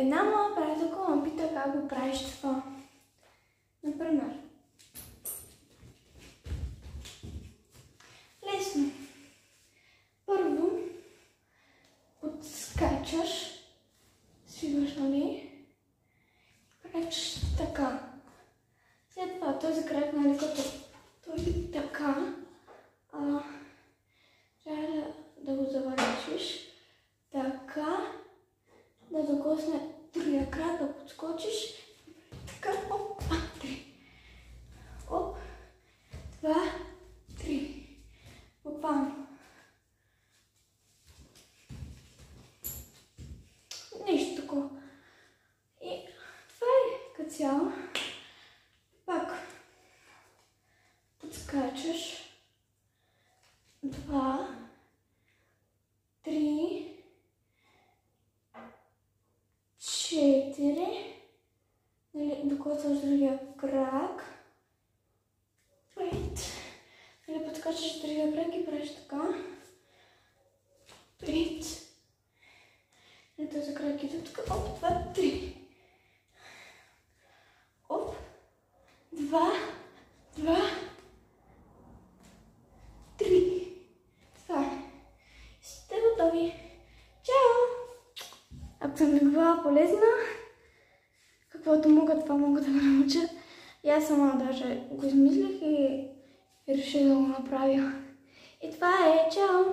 Една моя приятелка ме пита как го правиш това. Например, лесно. Първо подскачаш, свиваш, нали? Крачаш така. След това този крак, нали, като той така, трябва да го завършиш. Така, да докосне другия крак, да подскочиш. Така, оп, 3. Оп, 2, 3. Буквално. Нещо такова. И това е като цяло. Пак подскачаш. 2, 3, 4. Докосваш другия крак. 5. Подскачаш другия крак и правиш така. 5. Този крак иде така. Оп, 2, 3. Оп, 2, 3. Това е. Сте готови. Чао! Ако съм ви била полезна, каквото мога, това мога да го науча. И аз сама даже го измислих и реших да го направя. И това е. Чао!